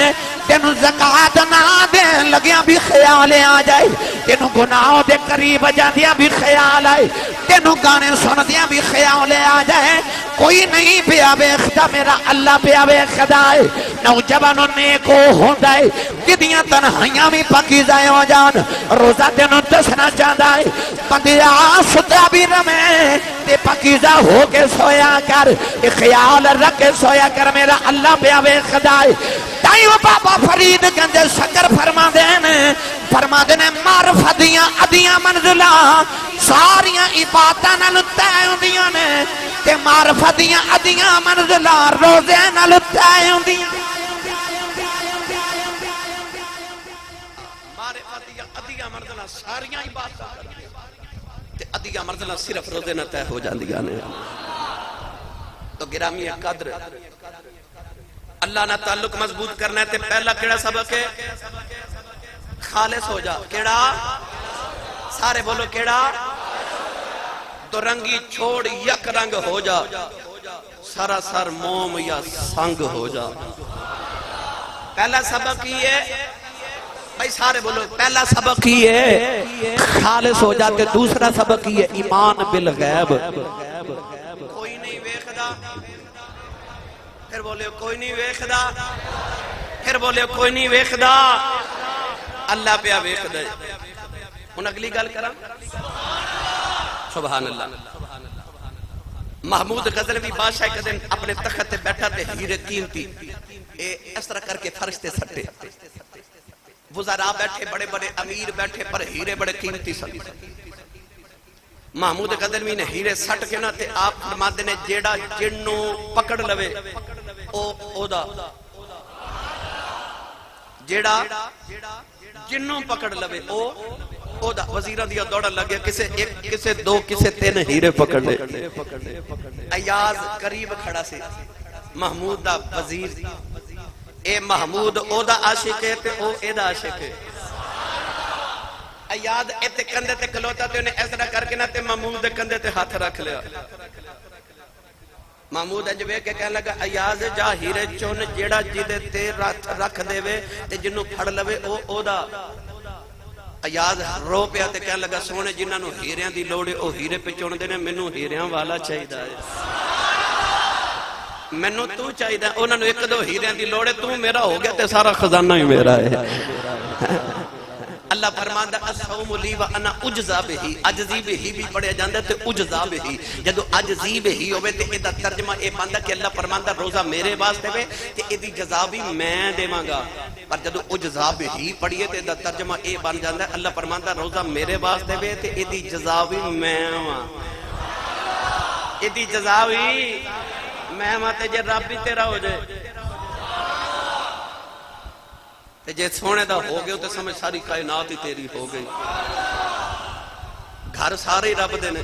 تینوں زکاة نہ دیں لگیا بھی خیال آ جائے تینوں گناہوں دے قریب جا دیا بھی خیال آئے تینوں گانے سن دیا بھی خیال آ جائے کوئی نہیں پیا بے خدا میرا اللہ پیا بے خدا ہے نوجوانوں نیکو ہوندہ ہے جدیاں تنہیاں بھی پاکیزہ ہو جان روزہ تینوں دسنا چاہتا ہے بندیا ستا بھی رمے تے پاکیزہ ہو کے سویا کر خیال رکھ کے سویا کر میرا اللہ پیا بے خدا ہے تائیو بابا فرید گنج شکر فرما دینے معرفت دیاں ادیاں منزلہ ساریاں عبادتاں نال طے ہوندیاں نے تے معرفت دیاں ادیاں منزلہ روزے نال طے ہوندیاں معرفت دیاں ادیاں منزلہ ساریاں عبادتاں تے ادیاں منزلہ صرف روزے نہ طے ہو جاندیاں نے تو گرامی قدر اللہ نہ تعلق مضبوط کرنا ہے تے پہلا کیڑا سبق ہے خالص ہو جا کیڑا سارے بولو کیڑا دو رنگی چھوڑ یک رنگ ہو جا سارا سر موم یا سنگ ہو جا پہلا سبق ہی ہے بھائی سارے بولو پہلا سبق ہی ہے خالص ہو جاتے دوسرا سبق ہی ہے ایمان بالغیب کوئی نہیں ویکھدا پھر بولے کوئی نہیں ویکھدا پھر بولے کوئی نہیں ویکھدا اللہ پہ ویکھدا ہن اگلی گل کراں سبحان اللہ محمود غزنوی بادشاہ ایک دن اپنے تخت تے بیٹھا تے ہیرے قیمتی اس طرح کر کے فرشتے سٹے وزراء بیٹھے بڑے بڑے امیر بیٹھے پر ہیرے بڑے قیمتی سٹے محمود غزنوی نے ہیرے سٹ کے نہ تے آپ فرماتے نے جیڑا جنوں پکڑ لوے او دا جیڑا جنوں پکڑ لوے او دا وزیران دیا دوڑا لگیا کسے ایک کسے دو کسے تین ہیرے پکڑ لے ایاز قریب کھڑا سے محمود دا وزیر اے محمود او دا عاشق ہے تے او اے دا عاشق ہے ایاد ایتے کندے تے کھلوتا تے انہیں اس طرح کر کے نہ تے محمود دے کندے تے ہاتھ رکھ لیا. محمود اجوے کے کہنے لگا ایاز جا ہیرے چون جیڑا جیدے تے رکھ دے وے تے جنوں پھڑ لوے او دا. ایاز رو پیا تے کہنے لگا سونے جنہاں نو ہیریاں دی لوڑے او ہیرے پہ چون دے نے مینوں ہیریاں والا چاہیدا ہے. مینوں تو چاہیدا انہاں نو ایک دو ہیریاں دی لوڑے تو میرا ہو گیا تے سارا خزانہ ہی میرا ہے. اللہ فرماندا الصوم لی و انا اجزا بہی. عجزی بہی بھی پڑھیا جاندا تے اجزا بہی. جدو عجزی بہی ہوئے تے ایدہ ترجمہ اے باندا کہ اللہ فرماندا روزہ میرے واسطے وے تے ایدی جزا بھی میں دیواں گا. پر جدو اجزا بہی پڑھیے تے ایدہ ترجمہ اے بن جاندا اللہ فرماندا روزہ میرے واسطے وے تے ایدی جزا بھی میں ہاں. ایدی جزا بھی میں ہاں تے جے رب بھی تیرا ہو جائے تے جے سونے دا ہو گئے تے سمجھ ساری کائنات ہی تیری ہو گئی. گھر سارے رب دے نے.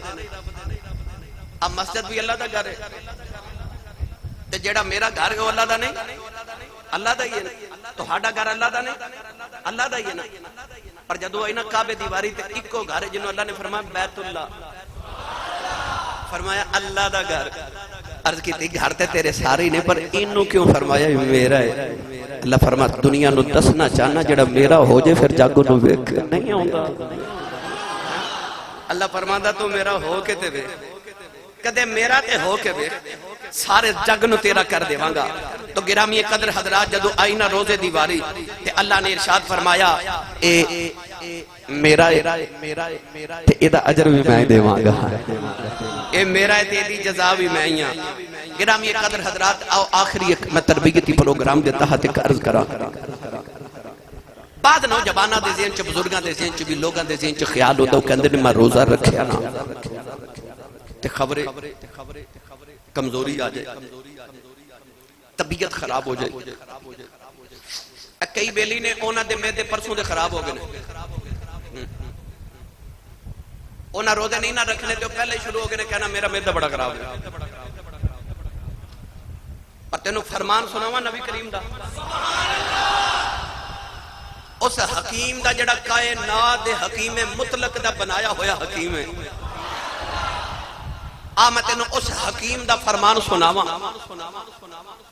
اب مسجد بھی اللہ دا گھر ہے تے جیڑا میرا گھر ہے وہ اللہ دا نہیں, اللہ دا ہی ہے. تو ہاڈا گھر اللہ دا نہیں, اللہ دا ہی ہے نا. پر جدو آئی نا کعبے دیواری تے اکو گھر ہے جنہوں اللہ نے فرمایا بیت اللہ, فرمایا اللہ دا گھر. عرض کی تھی گھر تے تیرے سارے نہیں پر انہوں کیوں فرمایا میرا ہے. اللہ فرمایا دنیا نو دسنا چاہنا جڑا میرا ہو جائے پھر جاگو نو ویک نہیں ہوندہ. اللہ فرمایا تو میرا ہو کے تے وے کدے میرا تے ہو کے وے سارے جگ نو تیرا کر دے وانگا. تو گرامی قدر حضرات جدو آئینہ روزے دیواری تے اللہ نے ارشاد فرمایا اے میرا تے ایدہ عجر بھی میں دے وانگا, اے میرا تے دی جزا بھی میں ہی. گرامی قدر حضرات آؤ آخری ایک میں تربیتی پروگرام دیتا ہاں تے عرض کرا. بعد نوجوانہ دے ذہن چ بزرگاں دے ذہن چ بھی لوگاں دے ذہن چ خیال ہوتا کہ اندر میں روزہ رکھیا نا تے خبریں کمزوری آ جائے, طبیعت خراب ہو جائے. کئی بیلی نے اونا دے میدے پرسوں دے خراب ہو گئے, اونا روزے نہیں نہ رکھنے تو پہلے شروع ہو گئے کہنا میرا میدہ بڑا خراب ہے. پر تینوں فرمان سناوا نبی کریم دا اس حکیم دا جڑا کائنات دے حکیم مطلق دا بنایا ہویا حکیم ہے. میں تینوں اس حکیم دا فرمان سناوا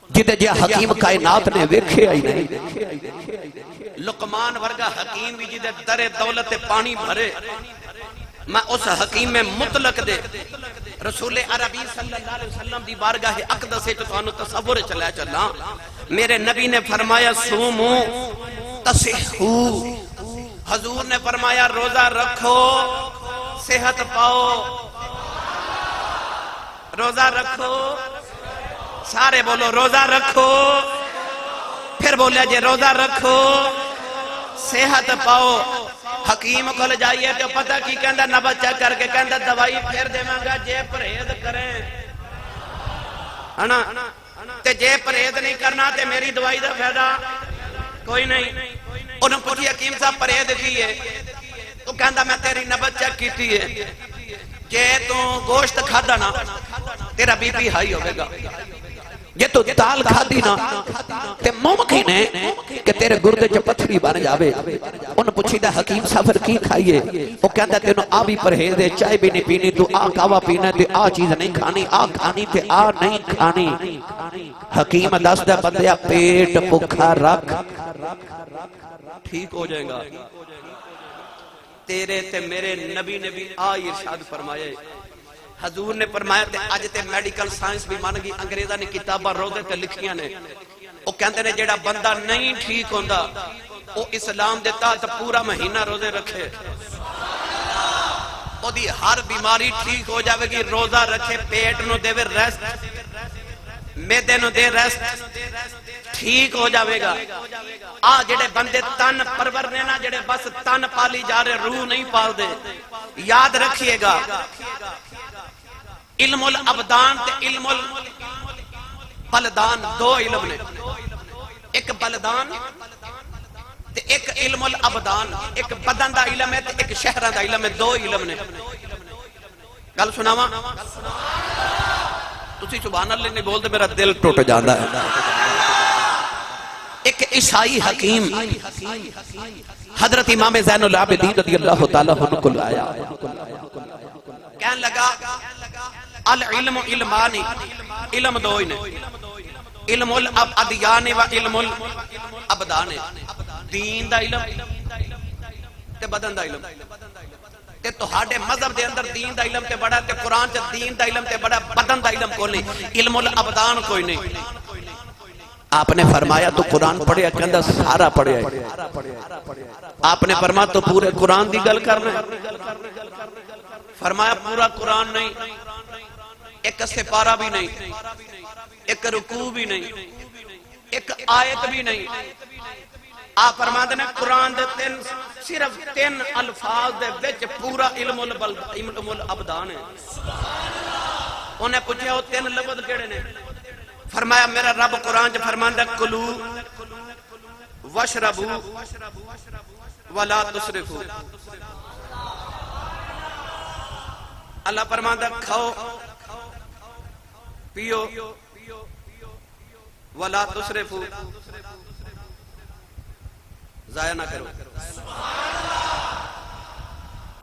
جدے جے حکیم کائنات نے ویکھے آئی نہیں. لقمان ورگا حکیم بھی جدے در دولت پانی بھرے. میں اس حکیم مطلق دے رسول عربی صلی اللہ علیہ وسلم دی بارگاہ اقدس سے تو انہوں تصور چلا چلا. میرے نبی نے فرمایا سومو تصحو. حضور نے فرمایا روزہ رکھو صحت پاؤ. روزہ رکھو, سارے بولو روزہ رکھو. پھر بولیا جے روزہ رکھو صحت پاؤ. حکیم کو لے جائیے تو پتہ کی کہندہ نبض چیک کر کے کہندہ دوائی پھر دے مانگا جے پرہیز کریں تے جے پرہیز نہیں کرنا تے میری دوائی دا فائدہ کوئی نہیں. انہوں پوچھی حکیم صاحب پرہیز کی ہے تو کہندہ میں تیری نبض چیک کیتی ہے کہ تو گوشت کھادا نا تیرا بی پی ہائی ہوئے گا. یہ تو دال کھا دی نا تے ممکن ہے کہ تیرے گردے جو پتھری بن جاوے. انہوں پوچھی دا حکیم سفر کی کھائیے, وہ کہتا تینوں آ بھی پرہیز دے, چائے بھی نہیں پینی, تو آ کعوہ پینا تے آ چیز نہیں کھانی, آ کھانی تے آ نہیں کھانی. حکیم دس دا بندیا پیٹ پکھا رکھ ٹھیک ہو جائے گا. تیرے تے میرے نبی نے بھی آئی ارشاد فرمائے. حضور نے فرمایا تے آج تے میڈیکل سائنس بھی مان گئی. انگریزہ نے کتابہ روزے تے لکھیاں نے. وہ کہندے نے جیڑا بندہ نہیں ٹھیک ہوندا وہ اسلام دیتا تو پورا مہینہ روزے رکھے, وہ دی ہر بیماری ٹھیک ہو جاوے گی. روزہ رکھے, پیٹ نو دے ریسٹ, میدے نو دے ریسٹ, ٹھیک ہو جاوے گا. جڑے بندے تن پرور نے نا, جڑے بس تن پالی جا رہے روح نہیں پال دے, یاد رکھیے گا علم الابدان تے علم البلدان دو علم نے. ایک بلدان تے ایک علم الابدان. ایک بدن دا علم ہے تے ایک شہران دا علم ہے. دو علم نے. گل سناواں تسی سبحان اللہ نہیں بولتے میرا دل ٹوٹ جاندا ہے. ایک عیسائی حکیم حضرت امام زین العابدین رضی اللہ تعالیٰ عنہ کو آیا، کہنے لگا العلم علمانی، علم دو ہی نے، علم الادیان و علم الابدان، دین دا علم تے بدن دا علم، تے تہاڈے مذہب دے اندر دین دا علم تے بڑا، تے قرآن چ دین دا علم تے بڑا، بدن دا علم کوئی نہیں، علم الابدان کوئی نہیں۔ آپ نے فرمایا تو قرآن پڑھیا، کہندا سارا پڑھیا ہے۔ آپ نے فرمایا تو پورے قرآن دی گل کرنا ہے؟ فرمایا پورا قرآن نہیں، ایک سپارہ بھی نہیں، ایک رکوع بھی نہیں، ایک آیت بھی نہیں۔ آپ فرماتے ہیں قرآن دے صرف 3 الفاظ دے وچ پورا علم الابدان ہے۔ انہیں پوچھا وہ 3 لفظ کیڑے نے؟ فرمایا میرا رب قرآن جو فرماندا ہے کلو واشربو ولا تسرفو، اللہ فرماندا ہے کھاؤ پیو ولا تسرفو، ضائع نہ کرو۔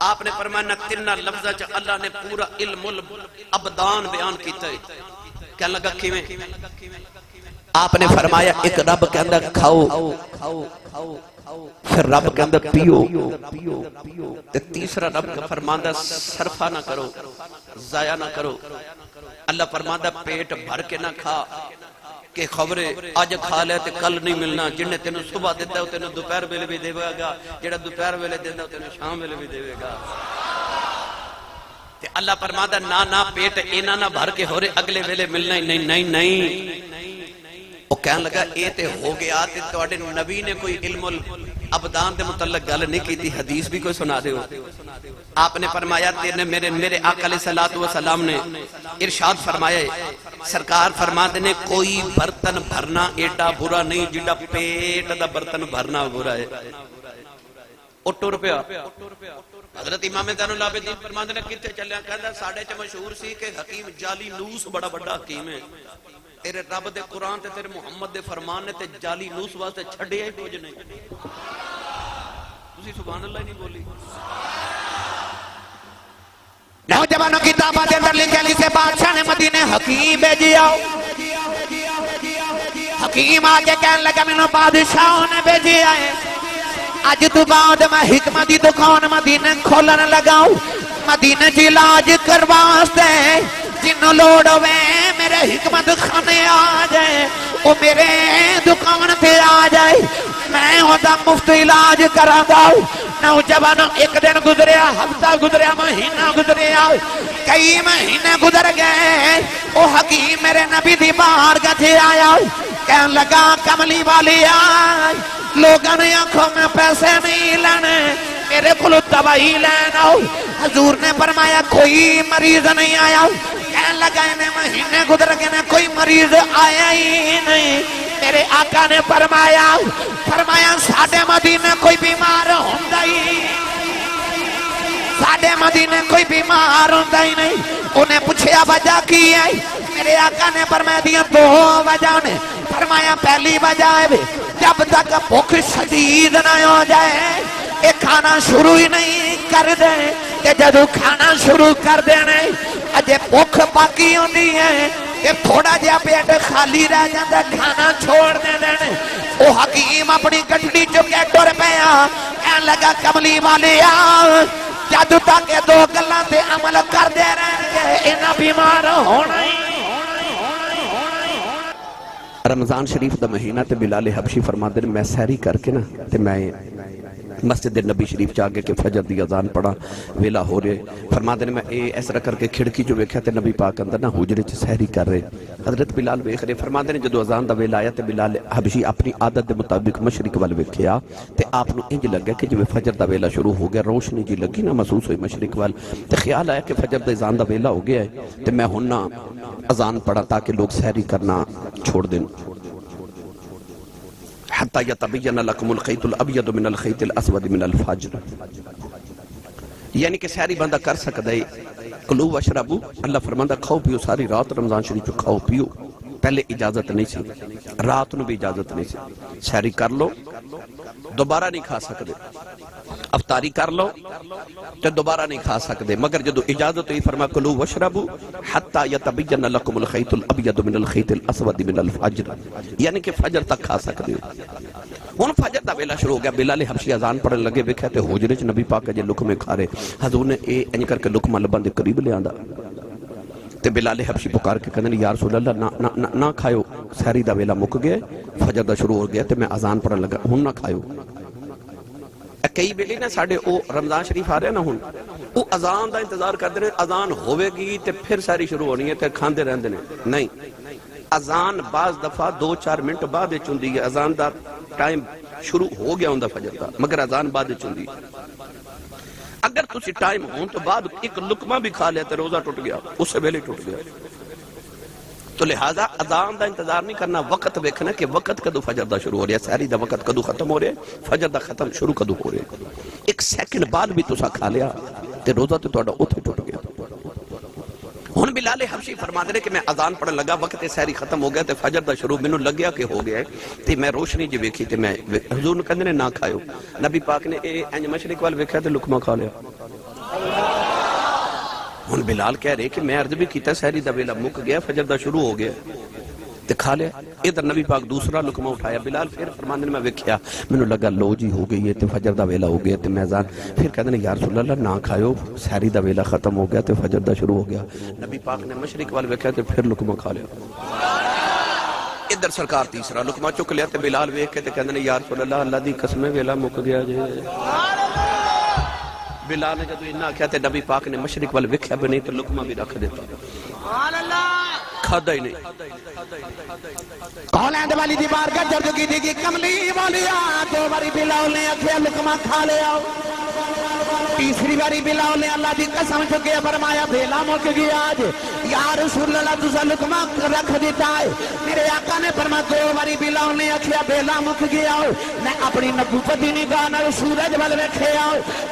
آپ نے فرمایا 3 لفظاں چ اللہ نے پورا علم الابدان بیان کیتا ہے۔ کہنے لگا کیویں؟ آپ نے فرمایا ایک رب کے اندر کھاؤ، پھر رب کے اندر پیو، تے تیسرا رب کا فرماندا صرفہ نہ کرو، ضائع نہ کرو۔ اللہ فرماندا پیٹ بھر کے نہ کھا کہ خبرے آج کھا لے تے کل نہیں ملنا، جن نے تینوں صبح دیتا ہے وہ تینوں دوپہر ویلے بھی دے گا، جڑا دوپہر ویلے دیتا ہے وہ تینوں شام ویلے بھی دے گا۔ تے اللہ فرماتا نہ پیٹ اینا نہ بھر کے ہو رہے اگلے ویلے ملنا ہی نہیں۔ وہ کہنے لگا اے تے ہو گیا، تے تواڈے نبی نے کوئی علم الابدان دے متعلق گل نہیں کی تھی، حدیث بھی کوئی سنا دے ہو۔ آپ نے فرمایا تیرے میرے آقا علیہ السلام نے ارشاد فرمایا ہے، سرکار فرماتے نے کوئی برتن بھرنا ایڈا برا نہیں جڑا پیٹ دا برتن بھرنا برا ہے۔ او ٹر پیا۔ حضرت امام زین العابدین فرماتے نے کتے چلیا، کہندا ساڈے چ مشہور سی کہ حکیم جعلی نوس بڑا بڑا حکیم ہے، تیرے رب دے قرآن تے تیرے محمد دے فرمان نے تے جعلی نوس واسطے چھڈیا ہی کچھ نہیں۔ تسی سبحان اللہ نہیں بولی؟ نوجوانوں کی کتاباں دے اندر لکھا کسی بادشاہ نے مدینے حکیم بھیجیا، حکیم آگے کہنے لگا مینوں بادشاہوں نے بھیجیا ہے، اج تو بعد میں حکمت دی دکان مدینے کھولن لگاؤں، مدینے جی علاج کرواستے جنوں لوڑ ہوئے میرے حکمت خانے آ جائے، وہ میرے دکان پہ آ جائے، میں ہوتا مفت علاج کرا داؤں۔ نوجوانوں ایک دن گزریا، ہفتہ گزریا، مہینہ گزریا، کئی مہینے گزر گئے، وہ حکیم میرے نبی دی بارگاہ تے آیا، کہنے لگا کملی والی آئے، لوگوں نے آنکھوں میں پیسے نہیں لینے، میرے کھلو دوائی لینا۔ حضور نے فرمایا کوئی مریض نہیں آیا، کہنے لگا انہیں مہینے گزر گئے کوئی مریض آیا ہی نہیں۔ میرے آقا نے فرمایا ساڈے مدینے کوئی بیمار ہوندا ہی، ساڈے مدینے کوئی بیمار ہوندا ہی نہیں۔ انہیں پوچھیا وجہ کی ہے؟ میرے آقا نے فرمایا دیا 2 وجہ نے۔ فرمایا پہلی وجہ ہے جب تک بھوک شدید نہ ہو جائے یہ کھانا شروع ہی نہیں کر دے، کہ جدو کھانا شروع کر دینے اجے بھوک باقی ہوندی ہے کہ تھوڑا جہا پیٹ خالی رہ جاتا کھانا چھوڑ دے دینے۔ وہ حکیم اپنی گٹڑی چکے ٹر پیا، کہنے لگا کملی والے آ جدو تک 2 گلاں تے عمل کر دے رہے گے انہاں بیمار ہونا ہی۔ رمضان شریف دا مہینہ تے بلال حبشی فرماتے ہیں میں سحری کر کے نا تے میں مسجد نبی شریف چاگے کے فجر دی اذان پڑھا، ویلا ہو رہے، فرماتے ہیں میں اس طرح کر کے کھڑکی جو ویکھیا تے نبی پاک اندر نا حجرے چ سحری کر رہے، حضرت بلال ویکھ رہے، فرماتے ہیں جدو اذان دا ویلا آیا تے بلال حبشی اپنی عادت دے مطابق مشرق وال ویکھیا تے آپ نو انج لگا کہ جو فجر دا ویلا شروع ہو گیا، روشنی جی لگی نا محسوس ہوئی مشرق وال، تے خیال آیا کہ فجر دا اذان دا ویلا ہو گیا ہے تے میں ہن نا اذان پڑھا تاکہ لوگ سحری کرنا چھوڑ دیں۔ حتی یتبین لکم الخیط الابید من الخیط الاسود من الفجر، یعنی کہ سحری بندہ کر سکتا ہے۔ کلو واشربو، اللہ فرماندہ کھاؤ پیو ساری رات رمضان شریف کھاؤ پیو، پہلے اجازت نہیں سی، رات نو بھی اجازت نہیں سی، سحری کر لو دوبارہ نہیں کھا سکتے، افطاری کر لو تے دوبارہ نہیں کھا سکتے، مگر جدو اجازت ہوئی فرما کلو وشربو حتی یتبین لکم الخیط الابیض من الخیط الاسود من الفجر، یعنی کہ فجر تک کھا سکتے ہو۔ ہن فجر دا ویلا شروع ہو گیا، بلال حبشی اذان پڑھن لگے، ویکھیا تے حجرے چ نبی پاک جے لقمے کھا رہے، حضور نے اے انج کر کے لقمہ لباں دے قریب لے آندا تے بلال حبشی پکار کے کہندے یا رسول اللہ نہ کھایو، سحری دا ویلا مک گیا، فجر دا شروع ہو گیا تے میں اذان پڑھن لگا، ہن نہ کھایو۔ کئی بیلی نا ساڑھے او رمضان شریف آ رہے نا ہن او اذان دا انتظار کرتے رہے، اذان ہوئے گی تے پھر ساری شروع ہونی ہے تے کھاندے رہندے نے، نہیں، اذان بعض دفعہ 2-4 منٹ بعد چندی ہے، اذان دا ٹائم شروع ہو گیا ہوندا فجر دا، مگر اذان بعد چندی ہے۔ اگر تسی ٹائم ہون تو بعد ایک لقمہ بھی کھا لیا تے روزہ ٹوٹ گیا، اس سے ویلے ٹوٹ گیا۔ تو لہذا اذان دا انتظار نہیں کرنا، وقت دیکھنا کہ وقت کدو فجر دا شروع ہو رہا ہے، سحری دا وقت کدو ختم ہو رہا ہے، فجر دا ختم شروع کدو ہو رہا ہے۔ ایک سیکنڈ بعد بھی تسا کھا لیا تے روزہ تے تہاڈا اوتھے ٹوٹ گیا۔ ہن بلال حبشی فرما دے کہ میں اذان پڑھن لگا، وقت سحری ختم ہو گیا تے فجر دا شروع مینوں لگیا کہ ہو گیا ہے تے میں روشنی جی ویکھی تے میں حضور نے کہندے نے نہ کھایو، نبی پاک نے اے انج مشرق وال ویکھیا تے لقمہ کھا لیا۔ ہن بلال کہہ رہے کہ میں عرض بھی کیتا سحری دا ویلا مک گیا، فجر دا شروع ہو گیا تے کھا لیا۔ ادھر نبی پاک دوسرا لقمہ اٹھایا، بلال پھر فرماندے نے میں ویکھیا، مینوں لگا لو جی ہو گئی ہے تے فجر دا ویلا ہو گیا تے میں اذان، پھر کہندے نے یا رسول اللہ نہ کھایو، سحری دا ویلا ختم ہو گیا تے فجر دا شروع ہو گیا۔ نبی پاک نے مشرق وال ویکھیا تے پھر لقمہ کھا لیا۔ ادھر سرکار تیسرا لقمہ چک لیا تے بلال ویکھ کے تے کہندے نے یا رسول اللہ دی قسم ویلا مک گیا جی۔ بلال نے جدو انہا کیا تے نبی پاک نے مشرق وال وکھیا بھی نہیں تو لقمہ بھی رکھ دیتا، کھادا ہی نہیں۔ کولینڈ والی دی بارگاہ جرد کی دی کملی والیا، دو باری بلال نے اکھیا لقمہ کھا لیا، تیسری باری بلال نے اللہ دی قسم چکے فرمایا ویلا مک گیا آج، یا رسول اللہ تسا لقمہ رکھ دیتا ہے۔ میرے آقا نے فرمایا دو باری بلال نے اکھیا ویلا مک گیا، میں اپنی نبوت دی نگاہ نال سورج ول ویکھیا،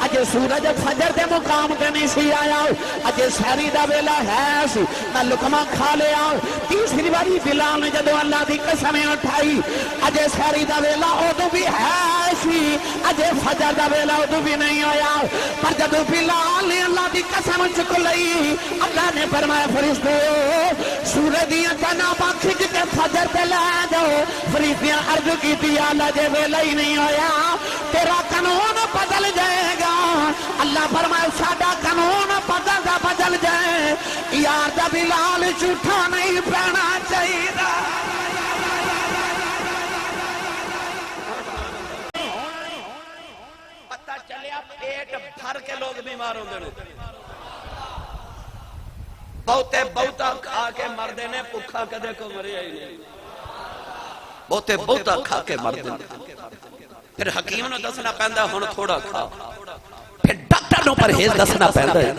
اج سورج فجر دے مقام تے نہیں سی آیا، اج سحری دا ویلا ہے سی، میں لقمہ کھا لیا۔ تیسری باری بلال نے جدو اللہ دی قسم اٹھائی، اج سحری دا ویلا ادو بھی ہے سی، اج فجر دا ویلا ادو بھی نہیں ہویا، پر جدو بلال نے اللہ دی قسم چک لئی، اللہ نے فرمایا فرشتو سورج دیاں جناباں کھچ کے فجر تے لے جاؤ۔ فرشتیاں عرض کیتی اللہ جے ویلا ہی نہیں ہویا تیرا قانون بدل جائے گا۔ اللہ فرمایا ساڈا قانون بدل جائے، یار دا بلال جھوٹا نہیں پہنا چاہیے۔ پتہ چلیا پیٹ بھر کے لوگ بیمار ہوندے نے، بہتے بہتا کھا کے مردے نے، بھکھا کدے کو مریا ہی نہیں، بہتے بہتا کھا کے مردے نے۔ پھر حکیم نے دسنا پیندا ہن تھوڑا کھا، پھر ڈاکٹر نو پرہیز دسنا پیندا ہے۔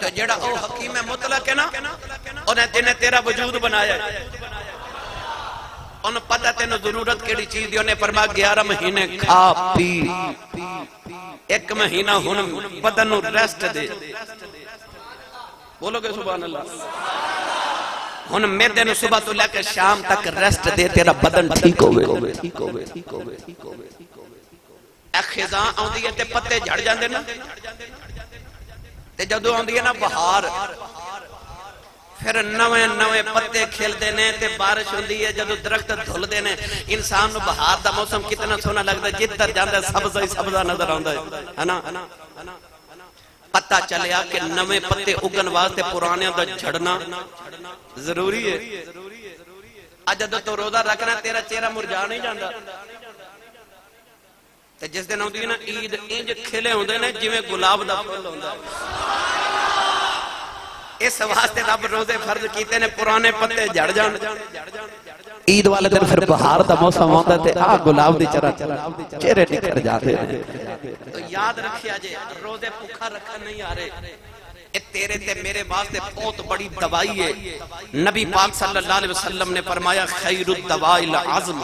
تو جڑا او حکیم مطلق ہے نا، انہیں تینے تیرا وجود بنایا ہے، انہیں پتہ تینوں ضرورت کیڑی چیز دی، انہیں فرمایا 11 مہینے کھا پی، 1 مہینہ ہن بدن نو ریسٹ دے، بولو گے سبحان اللہ، ہن میدے نو صبح تو لے کے شام تک ریسٹ دے، تیرا بدن ٹھیک ہوئے۔ اے خزاں آندی ہے تے پتے جھڑ جاندے نا، تے جدو آندی ہے نا بہار، پھر نوے نوے پتے کھلدے نے تے بارش ہوندی ہے، جدو درخت دھلدے نے، انسان نو بہار دا موسم کتنا سونا لگدا ہے، جدھر جاندا ہے سبزہ ہی سبزہ نظر آندا ہے نا۔ پتہ چلیا کہ نوے پتے اگن واسطے پرانے دا جھڑنا ضروری ہے۔ اج جدو تو روزہ رکھنا تیرا چہرہ مرجھا نہیں جاندا، تے جس دن ہوندی ہے نا عید، انج کھلے ہوندے نے جویں گلاب دا پھول ہوندا ہے۔ اس واسطے رب روزے فرض کیتے نے پرانے پتے جھڑ جان، عید والے دن پھر بہار دا موسم ہوندا تے آ گلاب دی طرح چہرے نکھر جاتے ہیں۔ تو یاد رکھیا جے روزے بھوکا رکھن نہیں آ رہے، اے تیرے تے میرے واسطے بہت بڑی دوائی ہے۔ نبی پاک صلی اللہ علیہ وسلم نے فرمایا خیر الدواء العزم،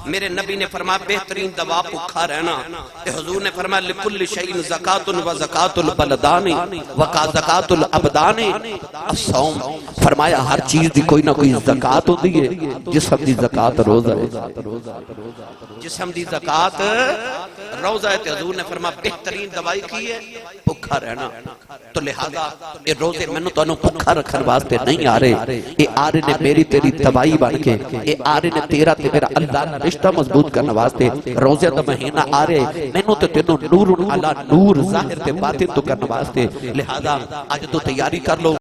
میرے نبی نے فرمایا بہترین دوا بھوکا رہنا. حضور نے فرمایا لکل شیء زکات و زکات البلدان و زکات الابدان الصوم. فرمایا ہر چیز دی کوئی نہ کوئی زکات ہوتی ہے. جسم دی زکات روزہ ہے, جسم دی زکات روزہ ہے. حضور نے فرمایا بہترین دوائی کی ہے بھوکا رہنا. تو لہذا یہ روزے میں نے تو بھوکا رکھنے واسطے نہیں آ رہے, یہ آ رہے نے میری تیری دوائی بن کے, یہ آ رہے نے تیرا تے میرا اللہ نے رشتہ مضبوط کرنے واسطے. روزے دا مہینہ آ رہے میں نے تو تینوں نور علی نور ظاہر تے باطن تو کرنے واسطے. لہذا آج تو تیاری کر لو.